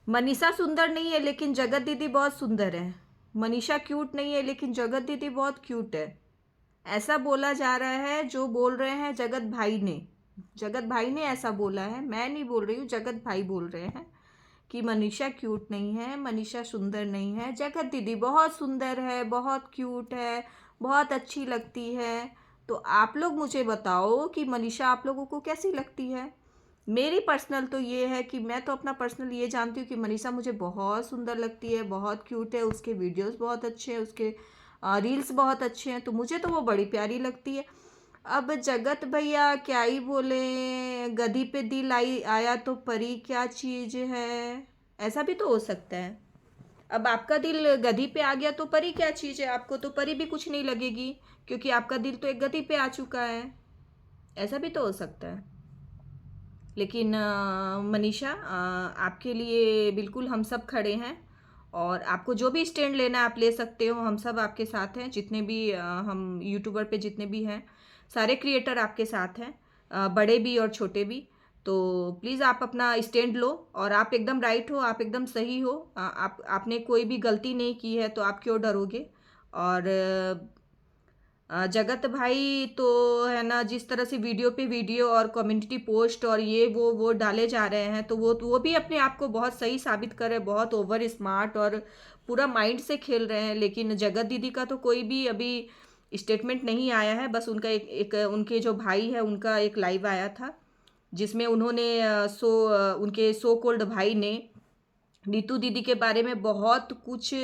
मनीषा सुंदर नहीं है लेकिन जगत दीदी बहुत सुंदर है। मनीषा क्यूट नहीं है लेकिन जगत दीदी बहुत क्यूट है। ऐसा बोला जा रहा है, जो बोल रहे हैं जगत भाई ने। जगत भाई ने ऐसा बोला है, मैं नहीं बोल रही हूँ, जगत भाई बोल रहे हैं कि मनीषा क्यूट नहीं है, मनीषा सुंदर नहीं है, जगत दीदी बहुत सुंदर है, बहुत क्यूट है, बहुत अच्छी लगती है। तो आप लोग मुझे बताओ कि मनीषा आप लोगों को कैसी लगती है। मेरी पर्सनल तो ये है कि मैं तो अपना पर्सनल ये जानती हूँ कि मनीषा मुझे बहुत सुंदर लगती है, बहुत क्यूट है, उसके वीडियोस बहुत अच्छे हैं, उसके रील्स बहुत अच्छे हैं, तो मुझे तो वो बड़ी प्यारी लगती है। अब जगत भैया क्या ही बोले, गधी पे दिल आई आया तो परी क्या चीज़ है। ऐसा भी तो हो सकता है। अब आपका दिल गधी पे आ गया तो परी क्या चीज़ है, आपको तो परी भी कुछ नहीं लगेगी, क्योंकि आपका दिल तो एक गधी पे आ चुका है। ऐसा भी तो हो सकता है। लेकिन मनीषा, आपके लिए बिल्कुल हम सब खड़े हैं, और आपको जो भी स्टैंड लेना है आप ले सकते हो। हम सब आपके साथ हैं, जितने भी हम यूट्यूबर पे जितने भी हैं, सारे क्रिएटर आपके साथ हैं, बड़े भी और छोटे भी। तो प्लीज़ आप अपना स्टैंड लो, और आप एकदम राइट हो, आप एकदम सही हो। आपने कोई भी गलती नहीं की है तो आप क्यों डरोगे। और जगत भाई तो है ना, जिस तरह से वीडियो पे वीडियो और कम्युनिटी पोस्ट और ये वो डाले जा रहे हैं, तो वो भी अपने आप को बहुत सही साबित कर रहे हैं, बहुत ओवर स्मार्ट और पूरा माइंड से खेल रहे हैं। लेकिन जगत दीदी का तो कोई भी अभी स्टेटमेंट नहीं आया है। बस उनका एक उनके जो भाई है उनका एक लाइव आया था, जिसमें उन्होंने उनके सो कोल्ड भाई ने नीतू दीदी के बारे में बहुत कुछ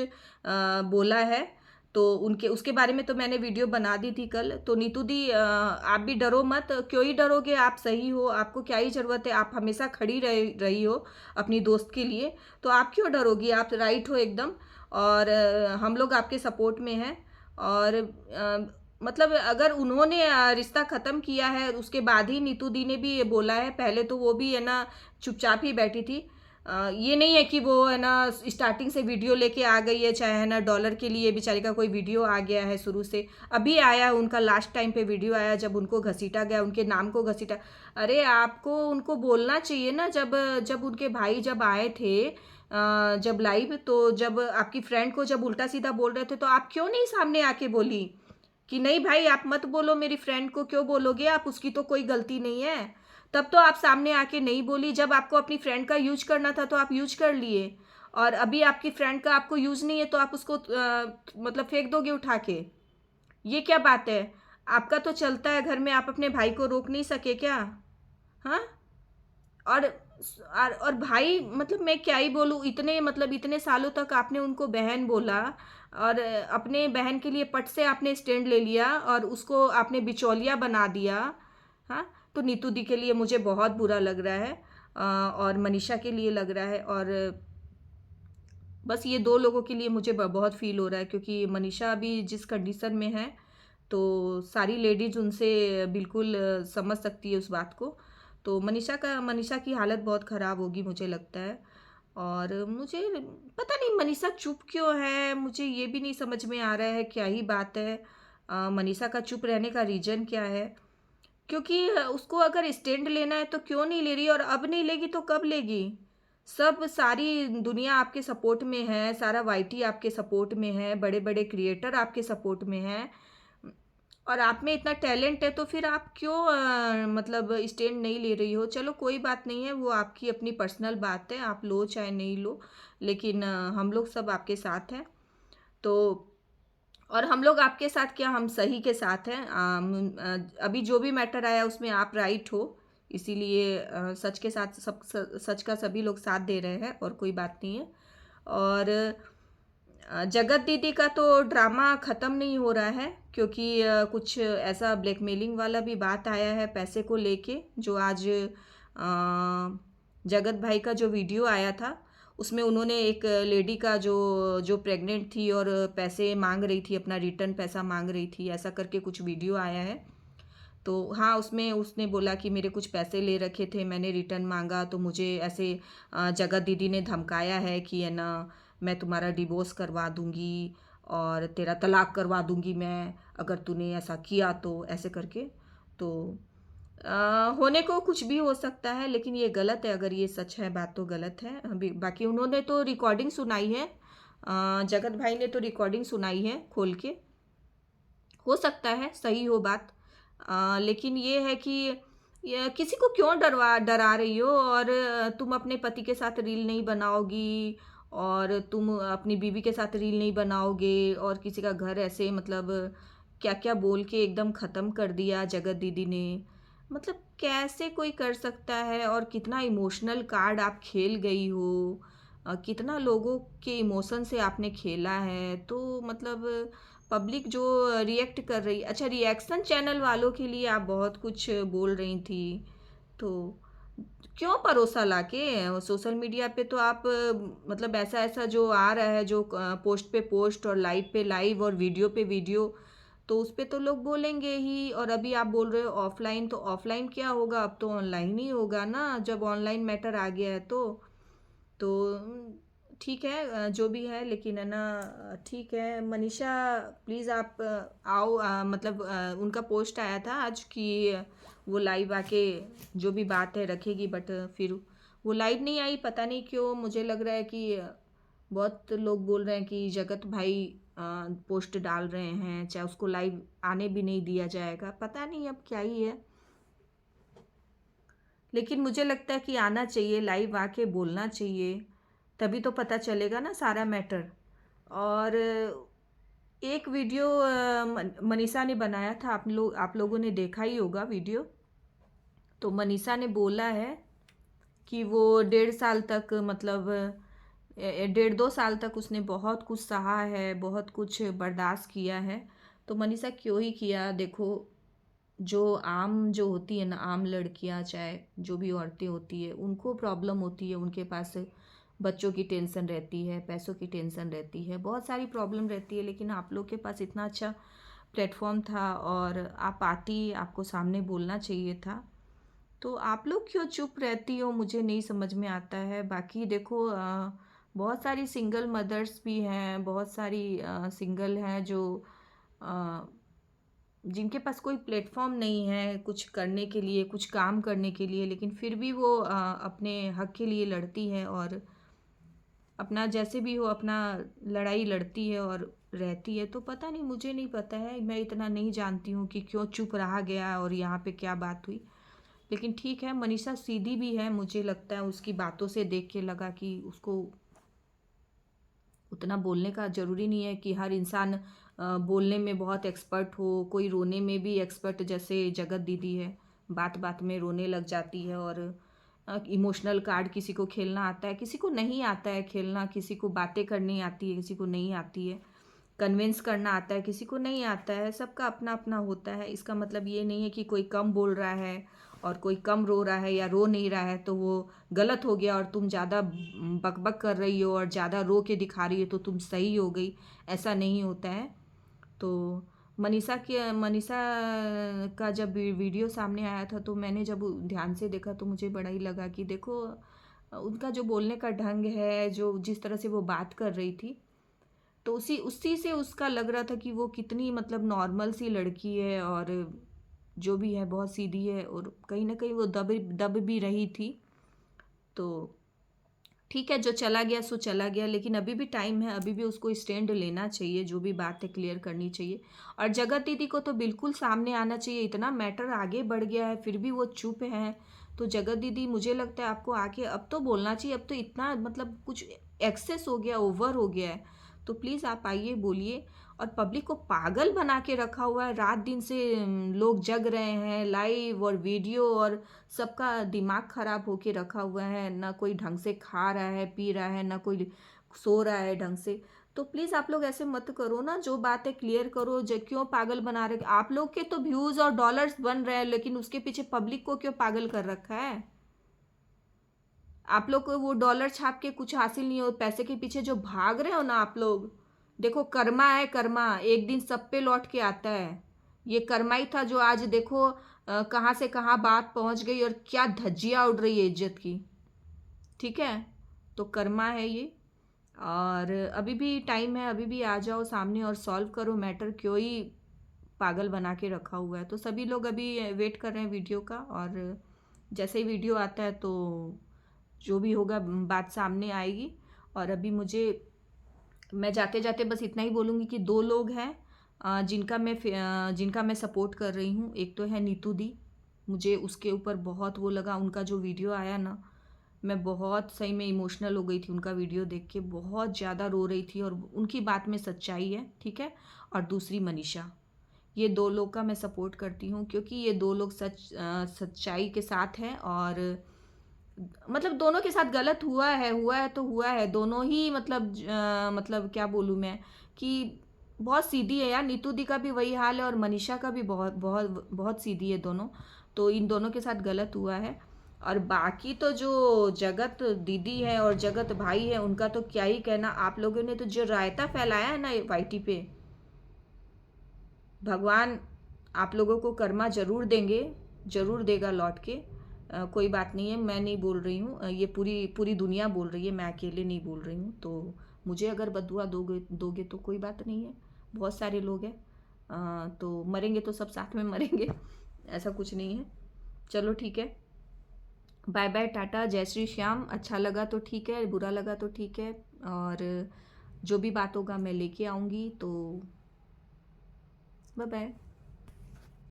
बोला है। तो उनके उसके बारे में तो मैंने वीडियो बना दी थी कल। तो नीतू दी, आप भी डरो मत, क्यों ही डरोगे, आप सही हो, आपको क्या ही ज़रूरत है, आप हमेशा खड़ी रही हो अपनी दोस्त के लिए, तो आप क्यों डरोगी, आप राइट हो एकदम। और हम लोग आपके सपोर्ट में हैं। और मतलब अगर उन्होंने रिश्ता ख़त्म किया है, उसके बाद ही नीतू दी ने भी ये बोला है। पहले तो वो भी है ना चुपचाप ही बैठी थी। ये नहीं है कि वो है ना स्टार्टिंग से वीडियो लेके आ गई है, चाहे है ना डॉलर के लिए बेचारी का कोई वीडियो आ गया है शुरू से। अभी आया है उनका लास्ट टाइम पे वीडियो आया, जब उनको घसीटा गया, उनके नाम को घसीटा। अरे आपको उनको बोलना चाहिए ना, जब जब उनके भाई जब आए थे जब लाइव, तो जब आपकी फ्रेंड को जब उल्टा सीधा बोल रहे थे, तो आप क्यों नहीं सामने आके बोली कि नहीं भाई आप मत बोलो, मेरी फ्रेंड को क्यों बोलोगे आप, उसकी तो कोई गलती नहीं है। तब तो आप सामने आके नहीं बोली। जब आपको अपनी फ्रेंड का यूज करना था तो आप यूज कर लिए, और अभी आपकी फ्रेंड का आपको यूज नहीं है तो आप उसको मतलब फेंक दोगे उठा के। ये क्या बात है। आपका तो चलता है घर में, आप अपने भाई को रोक नहीं सके क्या। हाँ। और और भाई मतलब मैं क्या ही बोलूँ, इतने मतलब इतने सालों तक आपने उनको बहन बोला, और अपने बहन के लिए पट से आपने स्टैंड ले लिया और उसको आपने बिचौलिया बना दिया। हाँ। तो नीतू दी के लिए मुझे बहुत बुरा लग रहा है, और मनीषा के लिए लग रहा है, और बस ये दो लोगों के लिए मुझे बहुत फील हो रहा है, क्योंकि मनीषा अभी जिस कंडीशन में है, तो सारी लेडीज उनसे बिल्कुल समझ सकती है उस बात को। तो मनीषा की हालत बहुत ख़राब होगी मुझे लगता है। और मुझे पता नहीं मनीषा चुप क्यों है, मुझे ये भी नहीं समझ में आ रहा है क्या ही बात है। मनीषा का चुप रहने का रीज़न क्या है, क्योंकि उसको अगर स्टैंड लेना है तो क्यों नहीं ले रही, और अब नहीं लेगी तो कब लेगी। सब सारी दुनिया आपके सपोर्ट में है, सारा वाईटी आपके सपोर्ट में है, बड़े बड़े क्रिएटर आपके सपोर्ट में हैं, और आप में इतना टैलेंट है, तो फिर आप क्यों मतलब स्टैंड नहीं ले रही हो। चलो कोई बात नहीं है, वो आपकी अपनी पर्सनल बात है, आप लो चाहे नहीं लो। लेकिन हम लोग सब आपके साथ हैं। तो और हम लोग आपके साथ क्या, हम सही के साथ हैं। अभी जो भी मैटर आया उसमें आप राइट हो, इसीलिए सच के साथ सच का सभी लोग साथ दे रहे हैं, और कोई बात नहीं है। और जगत दीदी का तो ड्रामा ख़त्म नहीं हो रहा है, क्योंकि कुछ ऐसा ब्लैकमेलिंग वाला भी बात आया है पैसे को लेके, जो आज जगत भाई का जो वीडियो आया था, उसमें उन्होंने एक लेडी का जो जो प्रेग्नेंट थी और पैसे मांग रही थी, अपना रिटर्न पैसा मांग रही थी, ऐसा करके कुछ वीडियो आया है। तो हाँ, उसमें उसने बोला कि मेरे कुछ पैसे ले रखे थे, मैंने रिटर्न मांगा, तो मुझे ऐसे जगत दीदी ने धमकाया है कि है ना मैं तुम्हारा डिवोर्स करवा दूंगी, और तेरा तलाक करवा दूंगी मैं, अगर तूने ऐसा किया तो, ऐसे करके। तो होने को कुछ भी हो सकता है, लेकिन ये गलत है। अगर ये सच है बात तो गलत है। अभी बाकी उन्होंने तो रिकॉर्डिंग सुनाई है, जगत भाई ने तो रिकॉर्डिंग सुनाई है खोल के। हो सकता है सही हो बात, लेकिन ये है कि ये किसी को क्यों डरा रही हो, और तुम अपने पति के साथ रील नहीं बनाओगी, और तुम अपनी बीवी के साथ रील नहीं बनाओगे, और किसी का घर ऐसे मतलब क्या क्या बोल के एकदम ख़त्म कर दिया जगत दीदी ने। मतलब कैसे कोई कर सकता है, और कितना इमोशनल कार्ड आप खेल गई हो, कितना लोगों के इमोशन से आपने खेला है। तो मतलब पब्लिक जो रिएक्ट कर रही, अच्छा रिएक्शन चैनल वालों के लिए आप बहुत कुछ बोल रही थी, तो क्यों भरोसा लाके सोशल मीडिया पे तो आप मतलब ऐसा ऐसा जो आ रहा है, जो पोस्ट पे पोस्ट और लाइव पे लाइव और वीडियो पे वीडियो, तो उस पे तो लोग बोलेंगे ही। और अभी आप बोल रहे हो ऑफलाइन, तो ऑफलाइन क्या होगा, अब तो ऑनलाइन ही होगा ना, जब ऑनलाइन मैटर आ गया है तो ठीक है, जो भी है, लेकिन है ना, ठीक है मनीषा, प्लीज़ आप आओ, मतलब उनका पोस्ट आया था आज कि वो लाइव आके जो भी बात है रखेगी, बट फिर वो लाइव नहीं आई, पता नहीं क्यों। मुझे लग रहा है कि बहुत लोग बोल रहे हैं कि जगत भाई पोस्ट डाल रहे हैं, चाहे उसको लाइव आने भी नहीं दिया जाएगा, पता नहीं अब क्या ही है। लेकिन मुझे लगता है कि आना चाहिए, लाइव आके बोलना चाहिए, तभी तो पता चलेगा ना सारा मैटर। और एक वीडियो मनीषा ने बनाया था, आप लोगों ने देखा ही होगा वीडियो। तो मनीषा ने बोला है कि वो 1.5 साल तक, मतलब 1.5 2 साल तक उसने बहुत कुछ सहा है, बहुत कुछ बर्दाश्त किया है। तो मनीषा क्यों ही किया, देखो जो आम जो होती है ना, आम लड़कियां चाहे जो भी औरतें होती है, उनको प्रॉब्लम होती है, उनके पास बच्चों की टेंशन रहती है, पैसों की टेंशन रहती है, बहुत सारी प्रॉब्लम रहती है। लेकिन आप लोग के पास इतना अच्छा प्लेटफॉर्म था, और आप आती, आपको सामने बोलना चाहिए था, तो आप लोग क्यों चुप रहती हो, मुझे नहीं समझ में आता है। बाकी देखो बहुत सारी सिंगल मदर्स भी हैं, बहुत सारी सिंगल हैं जो जिनके पास कोई प्लेटफॉर्म नहीं है कुछ करने के लिए, कुछ काम करने के लिए, लेकिन फिर भी वो अपने हक के लिए लड़ती है, और अपना जैसे भी हो अपना लड़ाई लड़ती है और रहती है। तो पता नहीं, मुझे नहीं पता है, मैं इतना नहीं जानती हूँ कि क्यों चुप रहा गया और यहाँ पे क्या बात हुई। लेकिन ठीक है, मनीषा सीधी भी है, मुझे लगता है उसकी बातों से देख के लगा कि उसको उतना बोलने का ज़रूरी नहीं है कि हर इंसान बोलने में बहुत एक्सपर्ट हो, कोई रोने में भी एक्सपर्ट जैसे जगत दीदी है, बात बात में रोने लग जाती है। और इमोशनल कार्ड किसी को खेलना आता है, किसी को नहीं आता है खेलना, किसी को बातें करनी आती है, किसी को नहीं आती है, कन्विंस करना आता है, किसी को नहीं आता है, सबका अपना अपना होता है। इसका मतलब ये नहीं है कि कोई कम बोल रहा है और कोई कम रो रहा है या रो नहीं रहा है तो वो गलत हो गया, और तुम ज़्यादा बकबक कर रही हो और ज़्यादा रो के दिखा रही हो तो तुम सही हो गई, ऐसा नहीं होता है। तो मनीषा का जब वीडियो सामने आया था, तो मैंने जब ध्यान से देखा तो मुझे बड़ा ही लगा कि देखो उनका जो बोलने का ढंग है, जो जिस तरह से वो बात कर रही थी, तो उसी उसी से उसका लग रहा था कि वो कितनी मतलब नॉर्मल सी लड़की है, और जो भी है बहुत सीधी है, और कहीं ना कहीं वो दब दब भी रही थी। तो ठीक है, जो चला गया सो चला गया, लेकिन अभी भी टाइम है, अभी भी उसको स्टैंड लेना चाहिए, जो भी बात है क्लियर करनी चाहिए। और जगत दीदी को तो बिल्कुल सामने आना चाहिए, इतना मैटर आगे बढ़ गया है फिर भी वो चुप हैं। तो जगत दीदी, मुझे लगता है आपको आके अब तो बोलना चाहिए, अब तो इतना मतलब कुछ एक्सेस हो गया, ओवर हो गया है। तो प्लीज़ आप आइए, बोलिए। और पब्लिक को पागल बना के रखा हुआ है, रात दिन से लोग जग रहे हैं, लाइव और वीडियो, और सबका दिमाग खराब होके रखा हुआ है, ना कोई ढंग से खा रहा है पी रहा है, ना कोई सो रहा है ढंग से। तो प्लीज़ आप लोग ऐसे मत करो ना, जो बात है क्लियर करो, जो क्यों पागल बना रहे। आप लोग के तो व्यूज़ और डॉलर्स बन रहे हैं, लेकिन उसके पीछे पब्लिक को क्यों पागल कर रखा है। आप लोग को वो डॉलर छाप के कुछ हासिल नहीं हो, पैसे के पीछे जो भाग रहे हो ना आप लोग, देखो कर्मा है, कर्मा एक दिन सब पे लौट के आता है। ये कर्मा ही था जो आज देखो कहाँ से कहाँ बात पहुँच गई, और क्या धज्जियाँ उड़ रही है इज्जत की। ठीक है, तो कर्मा है ये। और अभी भी टाइम है, अभी भी आ जाओ सामने और सॉल्व करो मैटर, क्यों ही पागल बना के रखा हुआ है। तो सभी लोग अभी वेट कर रहे हैं वीडियो का, और जैसे ही वीडियो आता है तो जो भी होगा बात सामने आएगी। और अभी मैं जाते जाते बस इतना ही बोलूँगी कि दो लोग हैं जिनका मैं सपोर्ट कर रही हूँ। एक तो है नीतू दी, मुझे उसके ऊपर बहुत वो लगा, उनका जो वीडियो आया ना, मैं बहुत सही में इमोशनल हो गई थी उनका वीडियो देख के, बहुत ज़्यादा रो रही थी, और उनकी बात में सच्चाई है, ठीक है। और दूसरी मनीषा, ये दो लोग का मैं सपोर्ट करती हूँ, क्योंकि ये दो लोग सच्चाई के साथ हैं। और मतलब दोनों के साथ गलत हुआ है तो हुआ है, दोनों ही मतलब क्या बोलूँ मैं, कि बहुत सीधी है यार। नीतू दी का भी वही हाल है और मनीषा का भी बहुत बहुत बहुत सीधी है दोनों। तो इन दोनों के साथ गलत हुआ है। और बाकी तो जो जगत दीदी है और जगत भाई है, उनका तो क्या ही कहना। आप लोगों ने तो जो रायता फैलाया है ना वाईटी पे, भगवान आप लोगों को कर्मा जरूर देंगे, जरूर देगा लौट के। कोई बात नहीं है, मैं नहीं बोल रही हूँ, ये पूरी पूरी दुनिया बोल रही है, मैं अकेले नहीं बोल रही हूँ। तो मुझे अगर बदुआ दोगे दोगे तो कोई बात नहीं है, बहुत सारे लोग हैं। तो मरेंगे तो सब साथ में मरेंगे, ऐसा कुछ नहीं है। चलो ठीक है, बाय बाय, टाटा, जय श्री श्याम। अच्छा लगा तो ठीक है, बुरा लगा तो ठीक है, और जो भी बात होगा मैं लेके आऊँगी। तो बाय बाय।